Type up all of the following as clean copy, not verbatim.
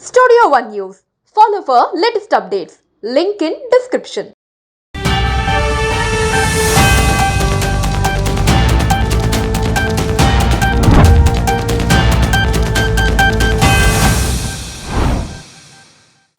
Studio One News. Follow for latest updates. Link in description.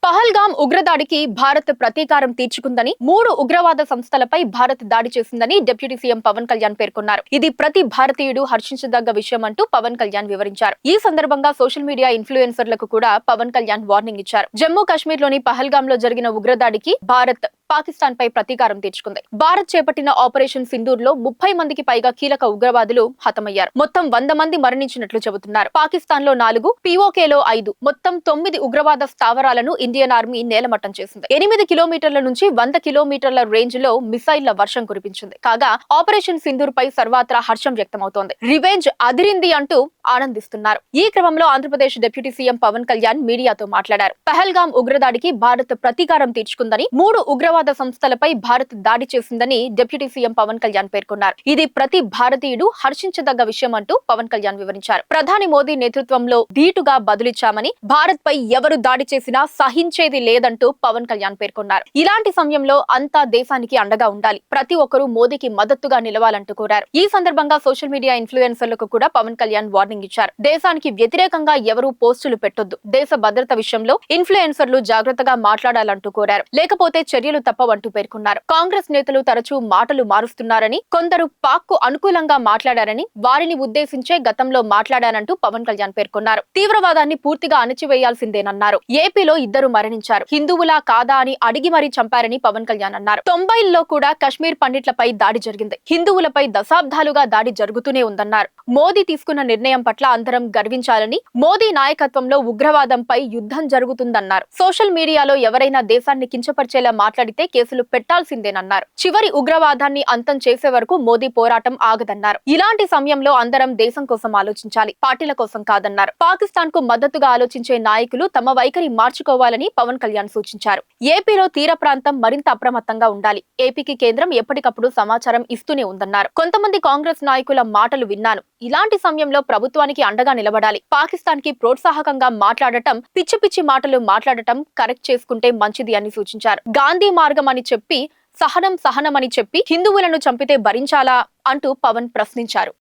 Pahalgam ఉగ్రదాడికి Bharat ప్రతీకారం తీర్చుకుందని 3 ఉగ్రవాద సంస్థలపై భారత్ దాడి చేసిందని డిప్యూటీ సీఎం పవన్ కళ్యాణ్ పేర్కొన్నారు. ఇది ప్రతి భారతీయుడు హర్షించదగ్గ విషయం అంటూ పవన్ కళ్యాణ్ వివరించారు. ఈ సందర్భంగా సోషల్ మీడియా ఇన్ఫ్లుయెన్సర్లకు కూడా పవన్ కళ్యాణ్ వార్నింగ్ ఇచ్చారు. జమ్మూ కాశ్మీర్ లోని పహల్గామ్ లో జరిగిన ఉగ్రదాడికి భారత్ పాకిస్తాన్ పై ప్రతీకారం తీర్చుకుంది. భారత్ చేపట్టిన ఆపరేషన్ సింధూర్ లో 30 మందికి పైగా కీలక ఉగ్రవాదులు హతమయ్యారు. మొత్తం 100 మంది మరణించినట్లు చెబుతున్నారు. పాకిస్తాన్ లో 4, POK లో 5, మొత్తం 9 ఉగ్రవాద స్థావరాలను ఇండియన్ ఆర్మీ నేలమట్టం చేసింది. 8 కిలోమీటర్ల నుంచి 100 కిలోమీటర్ల రేంజ్ లో మిసైళ్ల వర్షం కురిపించింది. కాగా ఆపరేషన్ సింధూర్ పై సర్వత్రా హర్షం వ్యక్తమవుతోంది. రివెంజ్ అదిరింది అంటూ ఆనందిస్తున్నారు. ఈ క్రమంలో ఆంధ్రప్రదేశ్ డిప్యూటీ సీఎం పవన్ కళ్యాణ్ మీడియాతో మాట్లాడారు. పహల్గామ్ ఉగ్రదాడికి భారత్ ప్రతీకారం తీర్చుకుందని 3 ఉగ్రవాద సంస్థలపై భారత్ దాడి చేసిందని డిప్యూటీ సీఎం పవన్ కళ్యాణ్ పేర్కొన్నారు. ఇది ప్రతి భారతీయుడు హర్షించదగ్గ విషయం అంటూ పవన్ కళ్యాణ్ వివరించారు. ప్రధాని మోదీ నేతృత్వంలో ధీటుగా బదులిచ్చామని, భారత్ పై ఎవరు దాడి చేసినా సహించేది లేదంటూ పవన్ కళ్యాణ్ పేర్కొన్నారు. ఇలాంటి సమయంలో అంతా దేశానికి అండగా ఉండాలి. ప్రతి ఒక్కరూ మోదీకి మద్దతుగా నిలవాలంటూ కోరారు. ఈ సందర్భంగా సోషల్ మీడియా ఇన్ఫ్లుయెన్సర్లకు కూడా పవన్ కళ్యాణ్ వార్నింగ్ ఇచ్చారు. దేశానికి వ్యతిరేకంగా ఎవరూ పోస్టులు పెట్టొద్దు. దేశ భద్రత విషయంలో ఇన్ఫ్లుయెన్సర్లు జాగ్రత్తగా మాట్లాడాలంటూ కోరారు. లేకపోతే చర్యలు తప్పవంటూ పేర్కొన్నారు. కాంగ్రెస్ నేతలు తరచూ మాటలు మారుస్తున్నారని, కొందరు పాక్ కు అనుకూలంగా మాట్లాడారని, వారిని ఉద్దేశించే గతంలో మాట్లాడానంటూ పవన్ కళ్యాణ్ పేర్కొన్నారు. తీవ్రవాదాన్ని పూర్తిగా అణచివేయాల్సిందేనన్నారు. ఏపీలో 2 మరణించారు. హిందువులా కాదా అని అడిగి మరీ చంపారని పవన్ కళ్యాణ్ అన్నారు. 90ల్లో కూడా కశ్మీర్ పండిట్లపై దాడి జరిగింది. హిందువులపై దశాబ్దాలుగా దాడి జరుగుతూనే ఉందన్నారు. మోదీ తీసుకున్న నిర్ణయం పట్ల అందరం గర్వించాలని, మోదీ నాయకత్వంలో ఉగ్రవాదంపై యుద్ధం జరుగుతుందన్నారు. సోషల్ మీడియాలో ఎవరైనా దేశాన్ని కించపరిచేలా మాట్లాడితే కేసులు పెట్టాల్సిందేనన్నారు. చివరి ఉగ్రవాదాన్ని అంతం చేసే వరకు మోదీ పోరాటం ఆగదన్నారు. ఇలాంటి సమయంలో అందరం దేశం కోసం ఆలోచించాలి, పార్టీల కోసం కాదన్నారు. పాకిస్తాన్ కు మద్దతుగా ఆలోచించే నాయకులు తమ వైఖరి మార్చుకోవాలని పవన్ కళ్యాణ్ సూచించారు. ఏపీలో తీర ప్రాంతం మరింత అప్రమత్తంగా ఉండాలి. ఏపీకి కేంద్రం ఎప్పటికప్పుడు సమాచారం ఇస్తూనే ఉందన్నారు. కొంతమంది కాంగ్రెస్ నాయకుల మాటలు విన్నాను. ఇలాంటి సమయంలో ప్రభుత్వానికి అండగా నిలబడాలి. పాకిస్తాన్ కి ప్రోత్సాహకంగా మాట్లాడటం, పిచ్చి పిచ్చి మాటలు మాట్లాడటం కరెక్ట్ చేసుకుంటే మంచిది అని సూచించారు. గాంధీ మార్గం అని చెప్పి సహనం అని చెప్పి హిందువులను చంపితే భరించాలా అంటూ పవన్ ప్రశ్నించారు.